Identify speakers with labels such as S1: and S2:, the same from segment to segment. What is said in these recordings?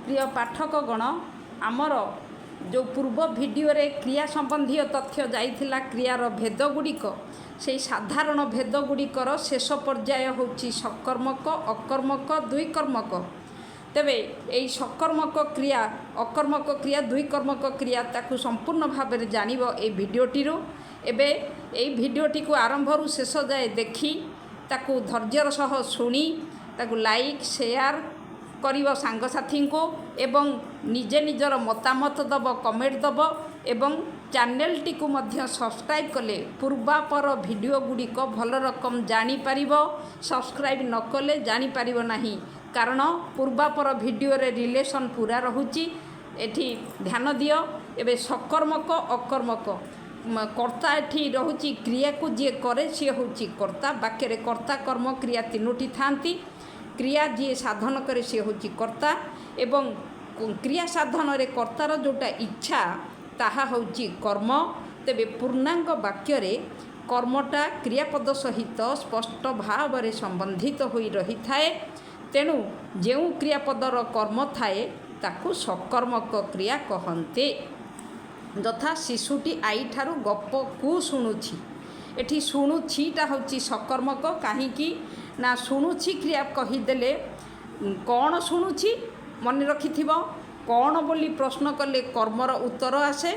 S1: प्रिय पाठकगण आमर जो पूर्व भिडियो क्रिया संबंधी तथ्य जाइथिला क्रियार भेदगुड़िक से साधारण भेदगुड़िकर शेष पर्याय होची सकर्मक अकर्मक द्विकर्मक। तेबे यही सकर्मक क्रिया अकर्मक क्रिया द्विकर्मक क्रिया ताकू संपूर्ण भाव में जानिब ए भिडियोटी एबे यही भिडियोटी को आरंभ शेष जाए देखी ताकू धैर्यर सह शुणी ताकू लाइक शेयर करिव सांगसाथी को एवं निजे निजर मतामत दब कमेंट दब एवं चैनल टी को मध्य सब्सक्राइब कले पूर्वापर वीडियो गुड़िक भल रकम जानी पारिबो। सब्सक्राइब न कले जानी पारिबो नाही कारण पूर्वापर वीडियो रे रिलेशन पूरा रहुची। एठी ध्यान दियो। एबे सकर्मक अकर्मक कर्ता एठी रहुची क्रिया को जे करे सी होची कर्ता। वाक्य रे कर्ता कर्म क्रिया तीनोटी थांती। क्रिया जी साधन करे सी होची कर्ता एवं क्रिया साधन रे कर्तार जोटा इच्छा ताहा होची कर्म। तेबे पूर्णांग वाक्य रे कर्मटा क्रियापद सहित स्पष्ट भाव रे संबंधित होई रही थाए। तेणु जेउ क्रियापदर कर्म थाए ताकू सकर्मक क्रिया कहन्ते। यथा शिशुटी आई ठारू गप को शुणुछि एठी शुणुछीटा होची सकर्मक कहीं ना शुणुछि क्रिया कहीदेले कौन शुणुछि मन रखि कौन बोली प्रश्न कले कर्मर उत्तर आसे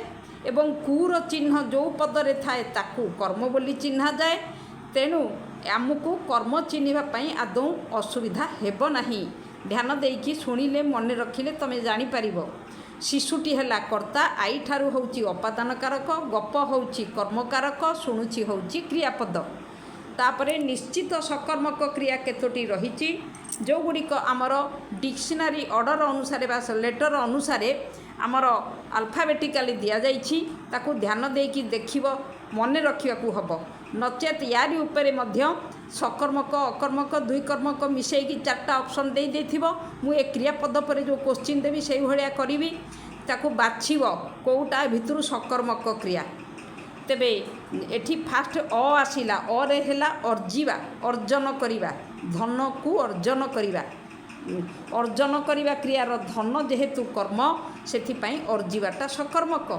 S1: एवं कूर चिन्ह जो पदरे थाए ताकू कर्म बोली चिन्हा जाए। तेणु आमको कर्म चिन्हवाई आदौ असुविधा हेब नाही। ध्यान देकी शुणिले मन रखिले तमे जानी पारिबो। शिशुटी है कर्ता आई ठारू होची अपादान कारक गप होची कर्मकारक शुणुछि होची क्रियापद। तापरे निश्चित सकर्मक क्रिया केतोटी रही जो गुड़िक आमर डिक्शनरी ऑर्डर अनुसार बा लेटर अनुसार आमर अल्फाबेटिकाली दिया जाइछि ताकू ध्यान देकी देखिबो मन रखिबाकू हबो। नचेत यारी उपरे मध्य सकर्मक अकर्मक द्विकर्मक मिसेकी चारटा ऑप्शन दे देथिबो। मु ए क्रियापद पर जो क्वेश्चन देबी सेही भलिया करिवि ताकू बाछिबो कोउटा भितरु सकर्मक क्रिया। तेबे एठी फास्ट अ आसिला अ रे हेला अर्जिबा अर्जन करिबा धन को अर्जन करिबा। अर्जन करिबा क्रियार धन जेहेतु कर्म सेथि पई अर्जिबाटा सकर्मक।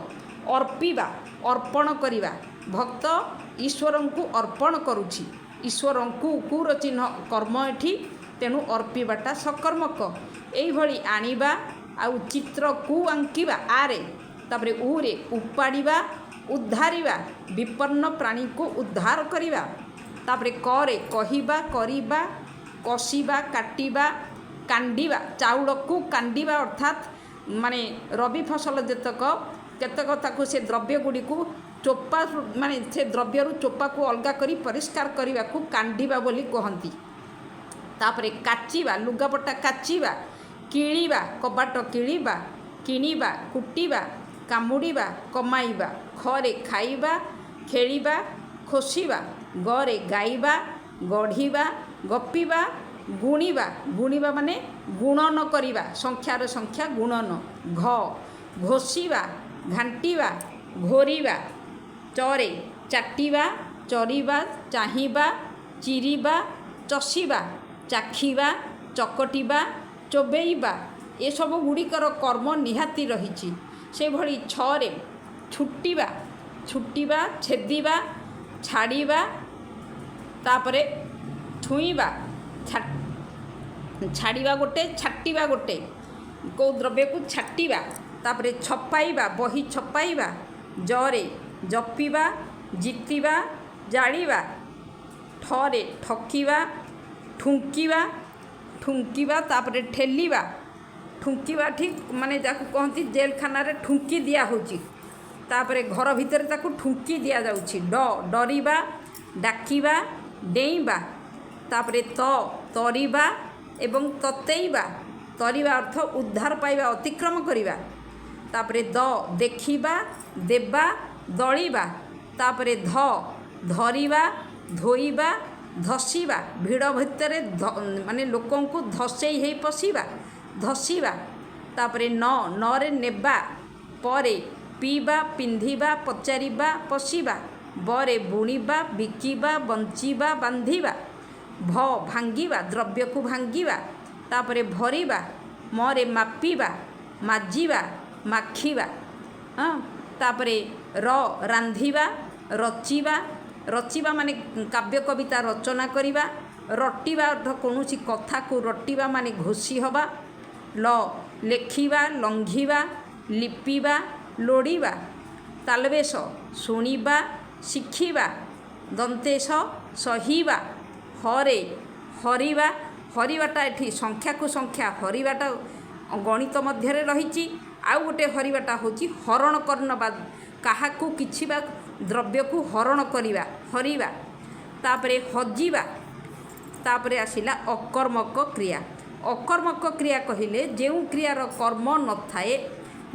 S1: अर्पिबा अर्पण करिबा भक्त ईश्वर को अर्पण करुछि ईश्वर को कूर चिन्ह कर्म एठी तेणु अर्पिबाटा सकर्मक। एई भली आनिबा आउ चित्र को आंकिबा आरे तापरे उरे उपाड़िबा उद्धारिबा विपन्न प्राणी को उद्धार करिबा। तापरे करे कहिबा करिबा कषिबा काटिबा कांडिबा चाउल को कांडिबा अर्थात माने रबी फसल जेतक केतक ताकू से द्रव्य गुड़ी को चोपा माने से द्रव्यरु चोपा को अलगा करी परिष्कार करने को कांडिबा बोली कहती। तापरे काचिबा लुगापटा काचिबा किणीबा कबाट किणीबा किणीबा कुटिबा कामुड़ीबा कमाइबा खरे खाइबा खेलिबा खोसिबा गरे गाइबा गढ़ीबा गपिबा गुणीबा गुणीबा माने गुणन करिबा संख्यार संख्या गुणन घोषिबा घांटीबा घोरीबा चरे चाटिबा चरिबा चाहिबा चिरिबा चषिबा चाखिबा चकटिबा चोबेइबा ए सब गुड़िकर कर्म निहाती रही। से भली छरे छुट्टिबा छुट्टिबा छेदिबा छाड़िबा तापरे छुईबा छाड़िबा गोटे छाटिबा गोटे को द्रव्य को छाटिबा तापरे छपाइबा बही छपाइबा जरे जपिबा जितिबा जाड़िबा ठरे ठकिबा ठुंकिबा ठुंकिबा तापरे ठेलिबा ठुंकिबा ठीक माने जाकू कहती जेल खाना रे ठुंकी दिया होची। तापरे घर भितर ताकू ठुंकी दिया जाउची डरिबा डाकिबा डेइबा तापरे तरिबा एवं ततेइबा तरिबा अर्थ उद्धार पाइबा अतिक्रम करिबा। तापरे देखिबा देबा दलिबा तापरे धरिबा धोइबा धसिबा भिड़ भितर माने लोकों को धसई हे पशिबा धसिबा। तापरे नरे नेबा परे पीबा पिंधिबा पचारिबा पशिबा बरे बुणिबा बिकिबा बंचिबा बांधिबा भांगिबा द्रव्य को भांगिबा तापरे भरिबा ମରେ ମାପିବା ମାଜିବା ମାଖିବା। ହଁ ତାପରେ ରାନ୍ଧିବା ରଚିବା ରଚିବା ମାନେ କାବ୍ୟ କବିତା ରଚନା କରିବା। ରଟିବା ଅର୍ଥ କୌଣସି କଥାକୁ ରଟିବା ମାନେ ଘୋଷି ହେବା। ଲେଖିବା ଲଙ୍ଘିବା ଲିପିବା ଲୋଡ଼ିବା। ତାଲବେଶ ଶୁଣିବା ଶିଖିବା। ଦନ୍ତେଶ ସହିବା। ହରେ ହରିବା ହରିବାଟା ଏଠି ସଂଖ୍ୟାକୁ ସଂଖ୍ୟା ହରିବାଟା ଗଣିତ ମଧ୍ୟରେ ରହିଛି। ଆଉ ଗୋଟେ ହରିବାଟା ହେଉଛି ହରଣ କରିନେବା କାହାକୁ କିଛି ବା ଦ୍ରବ୍ୟକୁ ହରଣ କରିବା ହରିବା। ତାପରେ ହଜିବା। ତାପରେ ଆସିଲା ଅକର୍ମକ କ୍ରିୟା। ଅକର୍ମକ କ୍ରିୟା କହିଲେ ଯେଉଁ କ୍ରିୟାର କର୍ମ ନଥାଏ।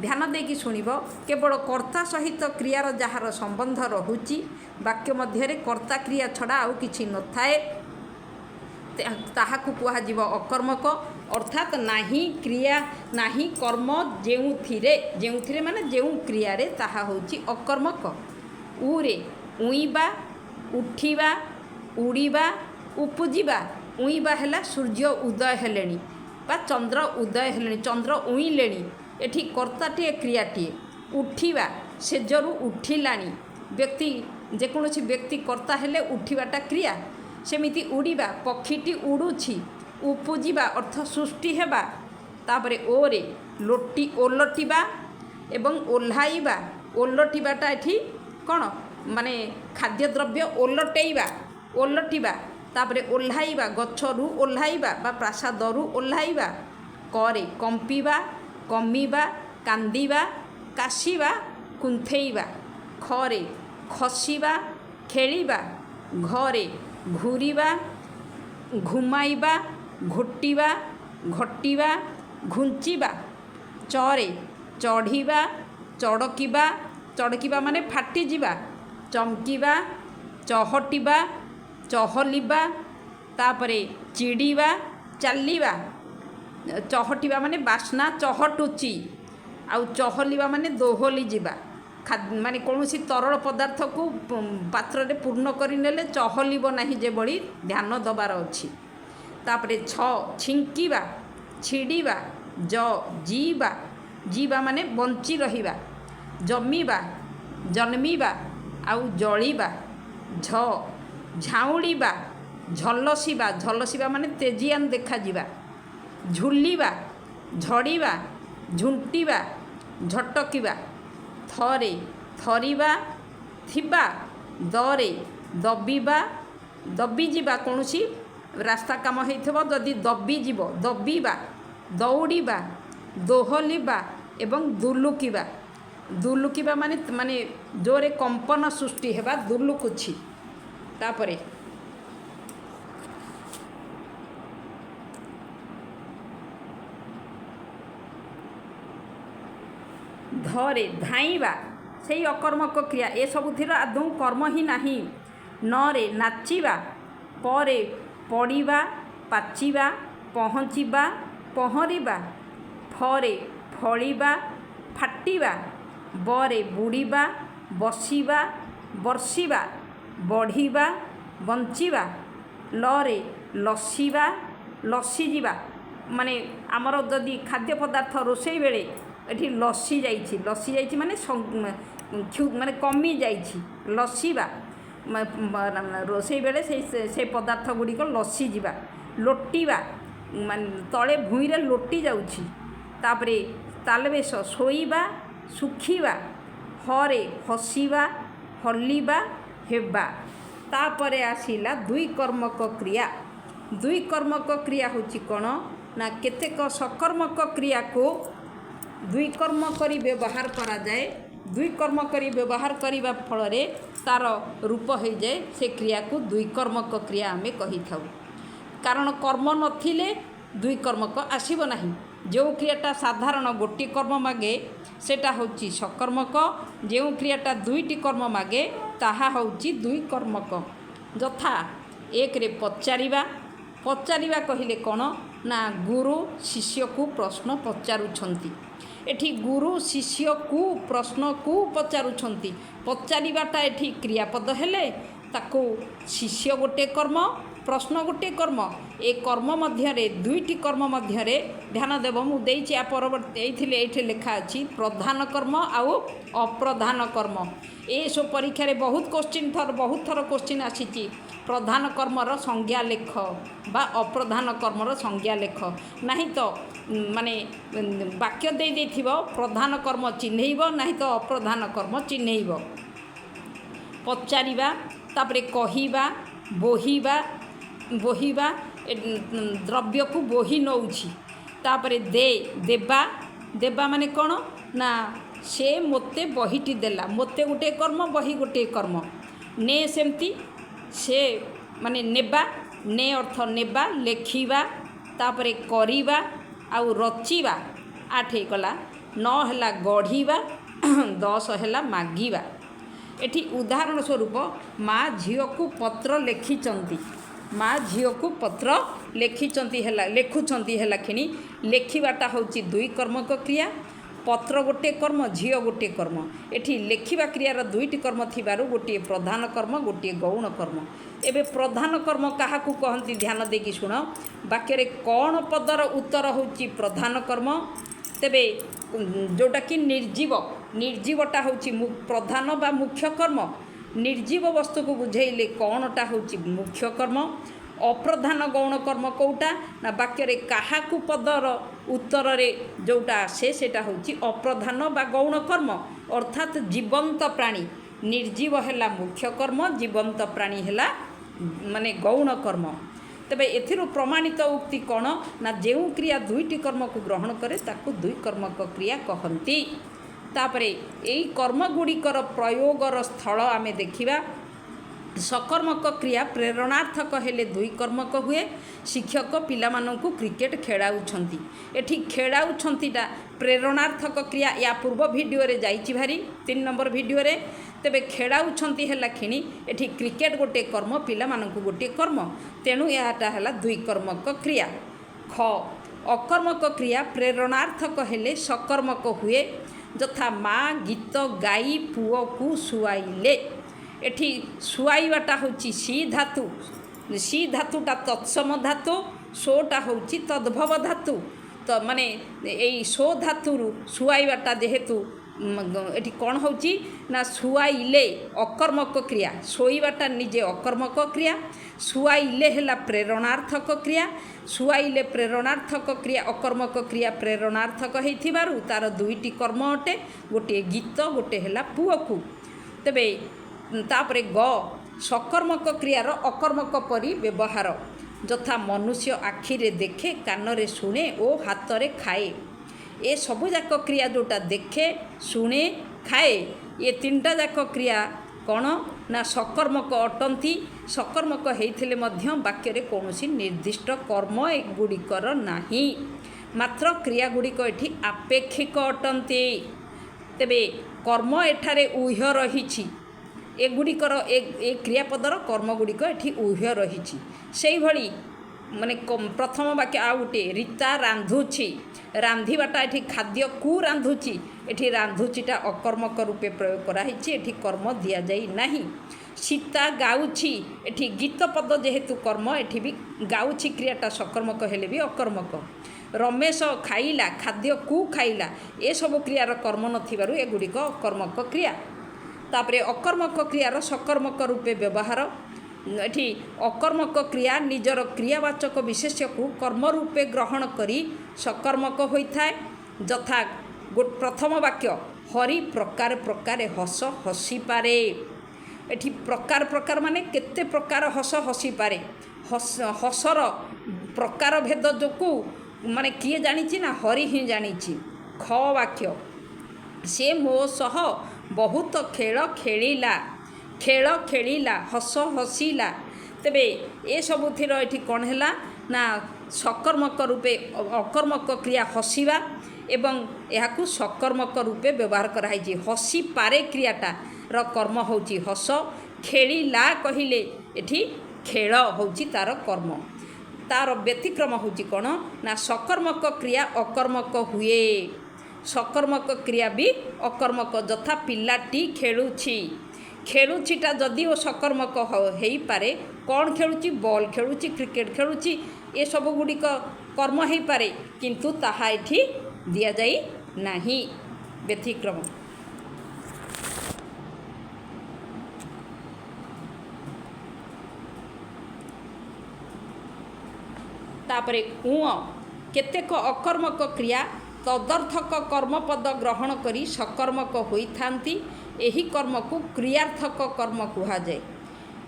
S1: ଧ୍ୟାନ ଦେଇକି ଶୁଣିବ କେବଳ କର୍ତ୍ତା ସହିତ କ୍ରିୟାର ଯାହାର ସମ୍ବନ୍ଧ ରହୁଛି ବାକ୍ୟ ମଧ୍ୟରେ କର୍ତ୍ତା କ୍ରିୟା ଛଡ଼ା ଆଉ କିଛି ନଥାଏ ତାହାକୁ କୁହାଯିବ ଅକର୍ମକ। ଅର୍ଥାତ୍ ନାହିଁ କ୍ରିୟା ନାହିଁ କର୍ମ ଯେଉଁଥିରେ ମାନେ ଯେଉଁ କ୍ରିୟାରେ ତାହା ହେଉଛି ଅକର୍ମକ। ଉରେ ଉଇଁବା ଉଠିବା ଉଡ଼ିବା ଉପୁଜିବା। ଉଇଁବା ହେଲା ସୂର୍ଯ୍ୟ ଉଦୟ ହେଲେଣି ବା ଚନ୍ଦ୍ର ଉଦୟ ହେଲେଣି ଚନ୍ଦ୍ର ଉଇଁଲେଣି ଏଠି କର୍ତ୍ତାଟିଏ କ୍ରିୟାଟିଏ। ଉଠିବା ସେଜରୁ ଉଠିଲାଣି ବ୍ୟକ୍ତି ଯେକୌଣସି ବ୍ୟକ୍ତି କର୍ତ୍ତା ହେଲେ ଉଠିବାଟା କ୍ରିୟା। ସେମିତି ଉଡ଼ିବା ପକ୍ଷୀଟି ଉଡ଼ୁଛି। ଉପୁଜିବା ଅର୍ଥ ସୃଷ୍ଟି ହେବା। ତାପରେ ଓରେ ଓଲଟିବା ଏବଂ ଓହ୍ଲାଇବା। ଓଲଟିବାଟା ଏଠି କ'ଣ ମାନେ ଖାଦ୍ୟଦ୍ରବ୍ୟ ଓଲଟିବା। ତାପରେ ଓହ୍ଲାଇବା ଗଛରୁ ଓହ୍ଲାଇବା ବା ପ୍ରାସାଦରୁ ଓହ୍ଲାଇବା। କରେ କମ୍ପିବା କମିବା କାନ୍ଦିବା କାଶିବା କୁନ୍ଥେଇବା। ଖରେ ଖସିବା ଖେଳିବା। ଘରେ ଘୂରିବା ଘୁମାଇବା ଘୋଟିବା ଘଟିବା ଘୁଞ୍ଚିବା। ଚରେ ଚଢ଼ିବା ଚଡ଼କିବା ମାନେ ଫାଟିଯିବା। ଚମକିବା ଚହଟିବା ଚହଲିବା। ତାପରେ ଚିଡ଼ିବା ଚାଲିବା। ଚହଟିବା ମାନେ ବାସ୍ନା ଚହଟୁଛି। ଆଉ ଚହଲିବା ମାନେ ଦୋହଲି ଯିବା ମାନେ କୌଣସି ତରଳ ପଦାର୍ଥକୁ ପାତ୍ରରେ ପୂର୍ଣ୍ଣ କରିନେଲେ ଚହଲିବ ନାହିଁ ଯେଭଳି ଧ୍ୟାନ ଦେବାର ଅଛି। ତାପରେ ଛିଙ୍କିବା ଛିଡ଼ିବା ଯିବା ମାନେ ବଞ୍ଚି ରହିବା। ଜମିବା ଜନ୍ମିବା ଆଉ ଜଳିବା। ଝାଉଁଳିବା ଝଲସିବା ମାନେ ତେଜିଆନ ଦେଖାଯିବା। ଝୁଲିବା ଝଡ଼ିବା ଝୁଣ୍ଟିବା ଝଟକିବା। ଥରେ ଥରିବା ଥିବା। ଦରେ ଦବିଯିବା କୌଣସି ରାସ୍ତା କାମ ହେଇଥିବ ଯଦି ଦବିଯିବ ଦବିବା। ଦୌଡ଼ିବା ଦୋହଲିବା ଏବଂ ଦୁଲୁକିବା ମାନେ ଜୋରେ କମ୍ପନ ସୃଷ୍ଟି ହେବା ଦୁଲୁକୁଛି। ତାପରେ ଧରେ ଧାଇଁବା ସେଇ ଅକର୍ମକ କ୍ରିୟା। ଏସବୁଥିର ଆଦୌ କର୍ମ ହିଁ ନାହିଁ। ନରେ ନାଚିବା। ପରେ ପଡ଼ିବା ପାଚିବା ପହଞ୍ଚିବା ପହଁରିବା। ଫରେ ଫଳିବା ଫାଟିବା। ବରେ ବୁଡ଼ିବା ବସିବା ବର୍ଷିବା। ବଢ଼ିବା ବଞ୍ଚିବା। ଲରେ ଲସିବା ଲସିଯିବା ମାନେ ଆମର ଯଦି ଖାଦ୍ୟ ପଦାର୍ଥ ରୋଷେଇ ବେଳେ ଏଠି ଲସି ଯାଇଛି ମାନେ କମି ଯାଇଛି। ଲସିବା ରୋଷେଇ ବେଳେ ସେଇ ପଦାର୍ଥ ଗୁଡ଼ିକ ଲସିଯିବା। ଲୋଟିବା ମାନେ ତଳେ ଭୂଇଁରେ ଲୋଟି ଯାଉଛି। ତାପରେ ତାଲବେଶ ଶୋଇବା ଶୁଖିବା। ହରେ ହସିବା ହଲିବା ହେବା। ତାପରେ ଆସିଲା ଦୁଇ କର୍ମକ କ୍ରିୟା। ଦୁଇ କର୍ମକ କ୍ରିୟା ହେଉଛି କ'ଣ ନା କେତେକ ସକର୍ମକ କ୍ରିୟାକୁ ଦୁଇ କର୍ମ କରି ବ୍ୟବହାର କରାଯାଏ। ଦୁଇ କର୍ମ କରି ବ୍ୟବହାର କରିବା ଫଳରେ ତା'ର ରୂପ ହୋଇଯାଏ। ସେ କ୍ରିୟାକୁ ଦୁଇ କର୍ମକ କ୍ରିୟା ଆମେ କହିଥାଉ। କାରଣ କର୍ମ ନଥିଲେ ଦୁଇ କର୍ମକ ଆସିବ ନାହିଁ। ଯେଉଁ କ୍ରିୟାଟା ସାଧାରଣ ଗୋଟିଏ କର୍ମ ମାଗେ ସେଟା ହେଉଛି ସକର୍ମକ। ଯେଉଁ କ୍ରିୟାଟା ଦୁଇଟି କର୍ମ ମାଗେ ତାହା ହେଉଛି ଦୁଇ କର୍ମକ। ଯଥା ଏକରେ ପଚାରିବା କହିଲେ କ'ଣ ନା ଗୁରୁ ଶିଷ୍ୟକୁ ପ୍ରଶ୍ନ ପଚାରୁଛନ୍ତି। ଏଠି ଗୁରୁ ଶିଷ୍ୟକୁ ପ୍ରଶ୍ନକୁ ପଚାରୁଛନ୍ତି। ପଚାରିବାଟା ଏଠି କ୍ରିୟାପଦ ହେଲେ ତାକୁ ଶିଷ୍ୟ ଗୋଟେ କର୍ମ प्रश्न गोटे कर्म ए कर्म मध्य दुईटी कर्म मध्य ध्यान देव मुझे या परवर्ती ये लिखा अच्छी प्रधान कर्म आउ अप्रधान कर्म। ये सब परीक्षा रे बहुत थर क्वेश्चन आसी प्रधान कर्मर संज्ञा लेख बा अप्रधान कर्मर संज्ञा लेख नहीं तो माने वाक्य दे प्रधान कर्म चिन्हैब नहीं तो अप्रधान कर्म चिन्हैब पचारिबा तापरे कहिबा बोहिबा बोहिबा द्रव्य को बोही नौछि तापरे देबा देबा माने कौन ना से मोते बहीटी देला मोते गोटे कर्म बही गोटे कर्म ने सेमती से माने नेबा ने अर्थ नेबा लेखिबा तापरे करिबा आउ रचिबा 8 गला 9 हैला गढ़िबा 10 हैला मागिबा। एठी उदाहरण स्वरूप माँ झील को पत्र लिखिचंती माँ झील को पत्र लिखिचंती हैला लेखुचंती हैला खिणी लेखिबाटा होची दुई कर्मक क्रिया पत्र गोटे कर्म झील गोटे कर्म एठी लेखिबा क्रियार दुईटी कर्म थिबारु गोटे प्रधान कर्म गोटे गौण कर्म। एबे प्रधान कर्म काहाकू कहंती ध्यान देकी शुण वाक्य रे कौन पदर उत्तर होची प्रधान कर्म तेबे जोटा कि निर्जीव निर्जीवटा होची प्रधान बा मुख्य कर्म निर्जीव वस्तु को बुझेइले कौनटा होची मुख्य कर्म अप्रधान गौण कर्म कौटा ना वाक्य रे काहाकू पदर उत्तर रे जोटा सेटा होची अप्रधान बा गौण कर्म अर्थात जीवंत प्राणी निर्जीव हैला मुख्य कर्म जीवंत प्राणी हैला माने गौण कर्म। तेबे एथिरु प्रमाणित उक्ति कौन ना जेउ क्रिया दुईटी कर्म को ग्रहण करे ताकू दुई कर्मक क्रिया कहंती। तापरे एई कर्म गुड़िकर प्रयोगर स्थल आमे देखिबा सकर्मक क्रिया प्रेरणार्थक हेले दुई कर्मक हुए शिक्षक पिलामानंकु क्रिकेट खेलाउछंती एठी खेलाउछंतीटा प्रेरणार्थक क्रिया या पूर्व वीडियो रे जाइछि भारी 3 नंबर वीडियो रे तेबे खेलाउछंती हैला खिणी एठी क्रिकेट गोटे कर्म पिलामानंकु गोटे कर्म तेणु याटा हैला दुई कर्मक क्रिया। ख अकर्मक क्रिया प्रेरणार्थक हेले सकर्मक हुए यथा माँ गीत गाई पुओ को सुआइले एठी सुआइबाटा होची सी धातुटा तत्सम धातु सोटा होची तद्भव धातु तो माने एई सो धातुरु सुआइबाटा जेहेतु एठी कौन होची ना सुआइले अकर्मक क्रिया सोइबाटा निजे अकर्मक क्रिया सुआइले हैला प्रेरणार्थक क्रिया सुआइले प्रेरणार्थक क्रिया अकर्मक क्रिया प्रेरणार्थक हेथिबारु तार दुईटी कर्म अटे गोटे गीत गोटे हैला पुओकु। तेबे तापरे ग सकर्मक क्रियार अकर्मक परि व्यवहार यथा मनुष्य आखिरे देखे कानरे शुणे और हाथ में खाए ए सबु जाक क्रिया जोटा देखे शुणे खाए ये तीनटा जाक क्रिया कौन ना सकर्मक अटंती सकर्मक हेइथिले मध्य वाक्य रे कौनसी निर्दिष्ट कर्म गुड़िकर नाही मात्र क्रिया गुड़िक एठी आपेक्षिक अटंती। तेबे कर्म एठारे ऊह्य रहिछि एगुड़िकर ए क्रियापदर कर्म गुड़िक एठी ऊह्य रहिछि सेहि भली माने प्रथम वाक्य आ गोटे रीता रांधुछि रांधिबाटा एठी खाद्य को रांधुछि एठी रांधुचिटा अकर्मक रूपे प्रयोग कराइछि एठी कर्म दिया जाई नाही। सीता गाउछि एठी गीत पद जेहेतु कर्म एठी भी गाउछि क्रियाटा सकर्मक हेले भी अकर्मक। रमेश खाइला खाद्य को खाइला ए सब क्रियार कर्म नथिबारु एगुड़िक अकर्मक क्रिया। तापरे अकर्मक क्रियार सकर्मक रूपे व्यवहार एठी अकर्मक क्रिया निजर क्रियावाचक विशेष्य को कर्म रूपे ग्रहण करी सकर्मक होइथाय यथा प्रथम वाक्य हरि प्रकार प्रकार हस हसी पारे एठी प्रकार प्रकार माने केते प्रकार हस हसी पारे हसर प्रकार भेद जोकु माने किए जानिछि ना हरि ही जानिछि। ख वाक्य से मो सह बहुत खेल खेलिला खेल खेलिला हस हसिला तेबे ए सबुथिर एठी कौन हैला ना सकर्मक रूपे अकर्मक क्रिया हसिबा एवं यहाकू सकर्मक रूपे व्यवहार कराई हसी पारे क्रियाटा र कर्म होची हस खेलिला कहिले एठी खेल होची तार कर्म तार व्यतिक्रम होची कौन ना सकर्मक क्रिया अकर्मक हुए सकर्मक क्रिया भी अकर्मक यथा पिलाटी खेलुछि ଖେଳୁଛିଟା ଯଦିଓ ସକର୍ମକ ହେଇପାରେ, କ'ଣ ଖେଳୁଛି? ବଲ୍ ଖେଳୁଛି, କ୍ରିକେଟ୍ ଖେଳୁଛି, ଏସବୁ ଗୁଡ଼ିକ କର୍ମ ହେଇପାରେ, କିନ୍ତୁ ତାହା ଏଠି ଦିଆଯାଇ ନାହିଁ। ବ୍ୟତିକ୍ରମ। ତାପରେ କେତେକ ଅକର୍ମକ କ୍ରିୟା ତଦರ್ಥକ କର୍ମପଦ ଗ୍ରହଣ କରି ସକର୍ମକ ହୋଇଥାନ୍ତି। ଏହି କର୍ମକୁ କ୍ରିୟାର୍ଥକ କର୍ମ କୁହାଯାଏ।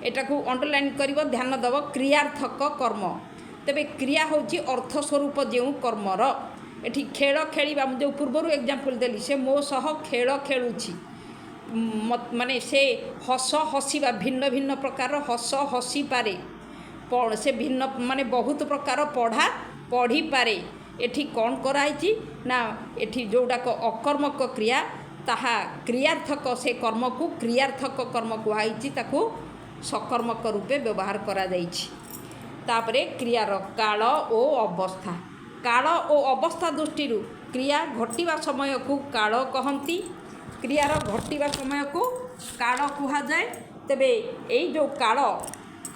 S1: ଏଟାକୁ ଅଣ୍ଡରଲାଇନ୍ କରିବ, ଧ୍ୟାନ ଦେବ। କ୍ରିୟାର୍ଥକ କର୍ମ। ତେବେ କ୍ରିୟା ହେଉଛି ଅର୍ଥ ସ୍ୱରୂପ ଯେଉଁ କର୍ମର। ଏଠି ଖେଳ ଖେଳିବା, ମୁଁ ଯେଉଁ ପୂର୍ବରୁ ଏକ୍ଜାମ୍ପଲ୍ ଦେଲି, ସେ ମୋ ସହ ଖେଳ ଖେଳୁଛି, ମାନେ ସେ ହସ ହସିବା, ଭିନ୍ନ ଭିନ୍ନ ପ୍ରକାର ହସ ହସିପାରେ, ସେ ଭିନ୍ନ ମାନେ ବହୁତ ପ୍ରକାର ପଢ଼ା ପଢ଼ିପାରେ। ଏଠି କ'ଣ କରାହେଇଛି ନା ଏଠି ଯେଉଁଟାକ ଅକର୍ମକ କ୍ରିୟା ତାହା କ୍ରିୟାର୍ଥକ, ସେ କର୍ମକୁ କ୍ରିୟାର୍ଥକ କର୍ମ କୁହାଯାଇଛି, ତାକୁ ସକର୍ମକ ରୂପେ ବ୍ୟବହାର କରାଯାଇଛି। ତାପରେ କ୍ରିୟାର କାଳ ଓ ଅବସ୍ଥା। କାଳ ଓ ଅବସ୍ଥା ଦୃଷ୍ଟିରୁ କ୍ରିୟା ଘଟିବା ସମୟକୁ କାଳ କହନ୍ତି, କ୍ରିୟାର ଘଟିବା ସମୟକୁ କାଳ କୁହାଯାଏ। ତେବେ ଏଇ ଯେଉଁ କାଳ,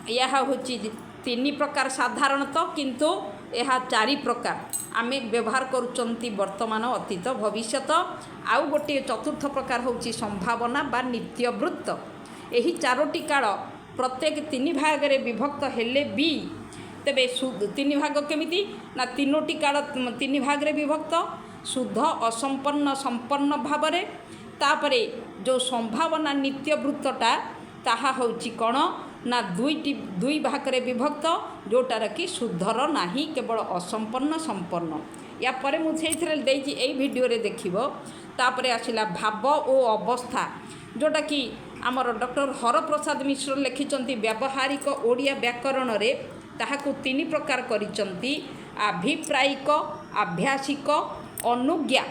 S1: ଏହା ହେଉଛି 3 ପ୍ରକାର ସାଧାରଣତଃ, କିନ୍ତୁ ଏହା 4 ପ୍ରକାର ଆମେ ବ୍ୟବହାର କରୁଛନ୍ତି ବର୍ତ୍ତମାନ, ଅତୀତ, ଭବିଷ୍ୟତ। ଆଉ ଗୋଟିଏ ଚତୁର୍ଥ ପ୍ରକାର ହେଉଛି ସମ୍ଭାବନା ବା ନିତ୍ୟବୃତ୍ତ। ଏହି 4ଟି କାଳ ପ୍ରତ୍ୟେକ 3 ଭାଗରେ ବିଭକ୍ତ ହେଲେ ବି, ତେବେ 3 ଭାଗ କେମିତି ନା 3ଟି କାଳ 3 ଭାଗରେ ବିଭକ୍ତ, ଶୁଦ୍ଧ, ଅସମ୍ପନ୍ନ, ସମ୍ପନ୍ନ ଭାବରେ। ତାପରେ ଯେଉଁ ସମ୍ଭାବନା ନିତ୍ୟବୃତ୍ତଟା ତାହା ହେଉଛି କ'ଣ ନା 2 ଭାଗରେ ବିଭକ୍ତ, ଯେଉଁଟାର କି ଶୁଦ୍ଧର ନାହିଁ, କେବଳ ଅସମ୍ପନ୍ନ, ସମ୍ପନ୍ନ। ୟା ପରେ ମୁଁ ସେଇଥିରେ ଦେଇଛି, ଏଇ ଭିଡ଼ିଓରେ ଦେଖିବ। ତାପରେ ଆସିଲା ଭାବ ଓ ଅବସ୍ଥା, ଯେଉଁଟାକି ଆମର ଡକ୍ଟର ହରପ୍ରସାଦ ମିଶ୍ର ଲେଖିଛନ୍ତି ବ୍ୟବହାରିକ ଓଡ଼ିଆ ବ୍ୟାକରଣରେ। ତାହାକୁ 3 ପ୍ରକାର କରିଛନ୍ତି, ଆଭିପ୍ରାୟିକ, ଆଭ୍ୟାସିକ, ଅନୁଜ୍ଞା।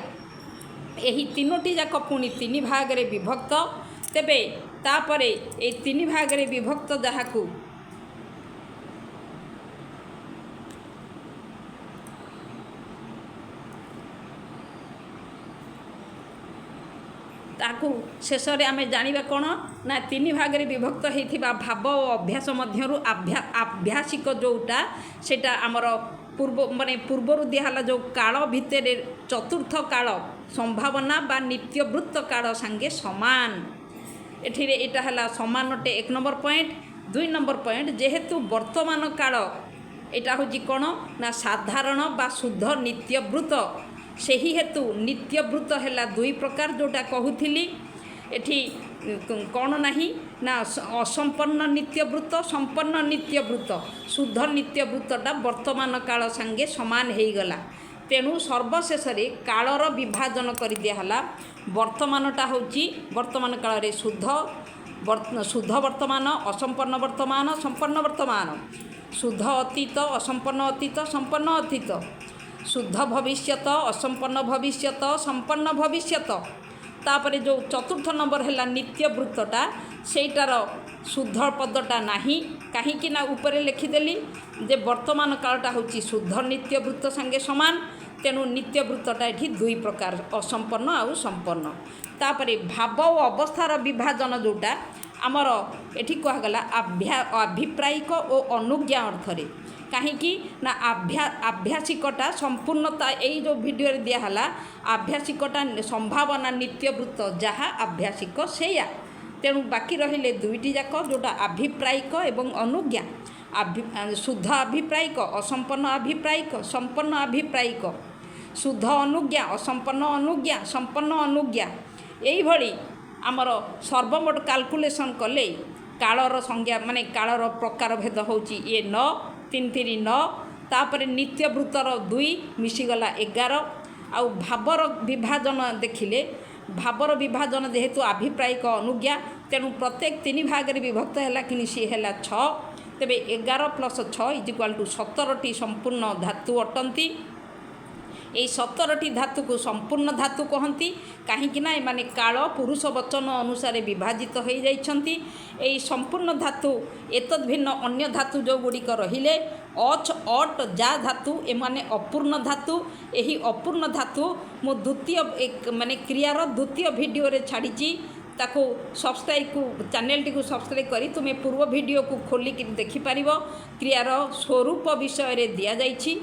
S1: ଏହି 3ଟି ଯାକ ପୁଣି 3 ଭାଗରେ ବିଭକ୍ତ। ତେବେ ତାପରେ এই 3 ଭାଗରେ ବିଭକ୍ତ ଯାହାକୁ ତାକୁ ଶେଷରେ ଆମେ ଜାଣିବା କ'ଣ ନା 3 ଭାଗରେ ବିଭକ୍ତ ହୋଇଥିବା ଭାବ ଓ ଅଭ୍ୟାସ ମଧ୍ୟରୁ ଆଭ୍ୟାସିକ ଯେଉଁଟା, ସେଇଟା ଆମର ପୂର୍ବରୁ ଦିଆହେଲା ଯେଉଁ କାଳ ଭିତରେ ଚତୁର୍ଥ କାଳ ସମ୍ଭାବନା ବା ନିତ୍ୟବୃତ୍ତ କାଳ ସାଙ୍ଗେ ସମାନ। ଏଠିରେ ଏଇଟା ହେଲା ସମାନଟେ 1 ନମ୍ବର ପଏଣ୍ଟ। 2 ନମ୍ବର ପଏଣ୍ଟ, ଯେହେତୁ ବର୍ତ୍ତମାନ କାଳ ଏଇଟା ହେଉଛି କ'ଣ ନା ସାଧାରଣ ବା ଶୁଦ୍ଧ ନିତ୍ୟବୃତ୍ତ, ସେହି ହେତୁ ନିତ୍ୟବୃତ୍ତ ହେଲା 2 ପ୍ରକାର, ଯେଉଁଟା କହୁଥିଲି। ଏଠି କ'ଣ ନାହିଁ ନା ଅସମ୍ପନ୍ନ ନିତ୍ୟବୃତ୍ତ, ସମ୍ପନ୍ନ ନିତ୍ୟବୃତ୍ତ। ଶୁଦ୍ଧ ନିତ୍ୟବୃତ୍ତଟା ବର୍ତ୍ତମାନ କାଳ ସାଙ୍ଗେ ସମାନ ହେଇଗଲା। ତେଣୁ ସର୍ବଶେଷରେ କାଳର ବିଭାଜନ କରି ଦିଆହେଲା। ବର୍ତ୍ତମାନଟା ହେଉଛି ବର୍ତ୍ତମାନ କାଳରେ ଶୁଦ୍ଧ ବର୍ତ୍ତମାନ, ଅସମ୍ପନ୍ନ ବର୍ତ୍ତମାନ, ସମ୍ପନ୍ନ ବର୍ତ୍ତମାନ। ଶୁଦ୍ଧ ଅତୀତ, ଅସମ୍ପନ୍ନ ଅତୀତ, ସମ୍ପନ୍ନ ଅତୀତ। ଶୁଦ୍ଧ ଭବିଷ୍ୟତ, ଅସମ୍ପନ୍ନ ଭବିଷ୍ୟତ, ସମ୍ପନ୍ନ ଭବିଷ୍ୟତ। ତାପରେ ଯେଉଁ ଚତୁର୍ଥ ନମ୍ବର ହେଲା ନିତ୍ୟବୃତ୍ତଟା, ସେଇଟାର ଶୁଦ୍ଧ ପଦଟା ନାହିଁ, କାହିଁକି ନା ଉପରେ ଲେଖିଦେଲି ଯେ ବର୍ତ୍ତମାନ କାଳଟା ହେଉଛି ଶୁଦ୍ଧ ନିତ୍ୟବୃତ୍ତ ସାଙ୍ଗେ ସମାନ। ତେଣୁ ନିତ୍ୟବୃତ୍ତଟା ଏଠି 2 ପ୍ରକାର, ଅସମ୍ପନ୍ନ ଆଉ ସମ୍ପନ୍ନ। ତାପରେ ଭାବ ଓ ଅବସ୍ଥାର ବିଭାଜନ ଯେଉଁଟା ଆମର ଏଠି କୁହାଗଲା ଆଭିପ୍ରାୟିକ ଓ ଅନୁଜ୍ଞା ଅର୍ଥରେ। କାହିଁକି ନା ଆଭ୍ୟାସିକଟା ସମ୍ପୂର୍ଣ୍ଣତା, ଏଇ ଯେଉଁ ଭିଡ଼ିଓରେ ଦିଆହେଲା, ଆଭ୍ୟାସିକଟା ସମ୍ଭାବନା ନିତ୍ୟବୃତ୍ତ ଯାହା ଆଭ୍ୟାସିକ ସେଇଆ। ତେଣୁ ବାକି ରହିଲେ 2ଟି ଯାକ, ଯେଉଁଟା ଆଭିପ୍ରାୟିକ ଏବଂ ଅନୁଜ୍ଞା। ଶୁଦ୍ଧ ଆଭିପ୍ରାୟିକ, ଅସମ୍ପନ୍ନ ଆଭିପ୍ରାୟିକ, ସମ୍ପନ୍ନ ଆଭିପ୍ରାୟିକ। ଶୁଦ୍ଧ ଅନୁଜ୍ଞା, ଅସମ୍ପନ୍ନ ଅନୁଜ୍ଞା, ସମ୍ପନ୍ନ ଅନୁଜ୍ଞା। ଏଇଭଳି ଆମର ସର୍ବମୋଟ କାଲକୁଲେସନ୍ କଲେ କାଳର ସଂଜ୍ଞା, ମାନେ କାଳର ପ୍ରକାର ଭେଦ ହେଉଛି 9, 3 3 9। ତାପରେ ନିତ୍ୟବୃତ୍ତର 2 ମିଶିଗଲା 11। ଆଉ ଭାବର ବିଭାଜନ ଦେଖିଲେ, ଭାବର ବିଭାଜନ ଯେହେତୁ ଆଭିପ୍ରାୟିକ, ଅନୁଜ୍ଞା, ତେଣୁ ପ୍ରତ୍ୟେକ 3 ଭାଗରେ ବିଭକ୍ତ ହେଲା, କିନ୍ତୁ ସିଏ ହେଲା 6। ତେବେ 11 + 6 = 17ଟି ସମ୍ପୂର୍ଣ୍ଣ ଧାତୁ ଅଟନ୍ତି। এই 17ଟି ଧାତୁକୁ ସମ୍ପୂର୍ଣ୍ଣ ଧାତୁ କହନ୍ତି, କାହିଁକି ନା ଏମାନେ କାଳ ପୁରୁଷ ବଚନ ଅନୁସାରେ ବିଭାଜିତ ହୋଇଯାଇଛନ୍ତି। ଏହି ସମ୍ପୂର୍ଣ୍ଣ ଧାତୁ ଏତଦ୍ ଭିନ୍ନ ଅନ୍ୟ ଧାତୁ ଯେଉଁଗୁଡ଼ିକ ରହିଲେ ଅଚ, ଅଟ, ଯା ଧାତୁ, ଏମାନେ ଅପୂର୍ଣ୍ଣ ଧାତୁ। ଏହି ଅପୂର୍ଣ୍ଣ ଧାତୁ ମୁଁ କ୍ରିୟାର ଦ୍ୱିତୀୟ ଭିଡ଼ିଓରେ ଛାଡ଼ିଛି, ताकू सब्सक्राइब को चैनल टी को सब्सक्राइब करी तुम्हें पूर्व वीडियो को खोलिक देखिपार क्रियार स्वरूप विषय रे दिया जाइछि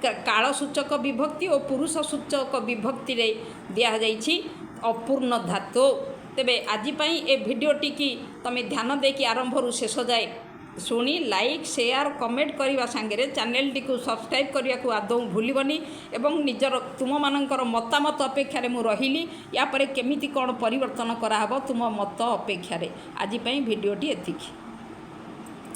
S1: काल सूचक विभक्ति और पुरुष सूचक विभक्ति रे दिया जाइछि अपूर्ण धातु। तेबे आजिपाई ए भिडियोटी की तमें ध्यान देकी आरंभ शेष जाए शुणी लाइक शेयर कमेंट करने सांगे चैनल टी को सब्सक्राइब करने को आदौ भूलबनी एवं निजर तुम मानकर मतामत अपेक्षा मु रही या केमिति कौन परिवर्तन कराहब तुम मत अपेक्षा आजिपाई भिडियोटी एतिकी।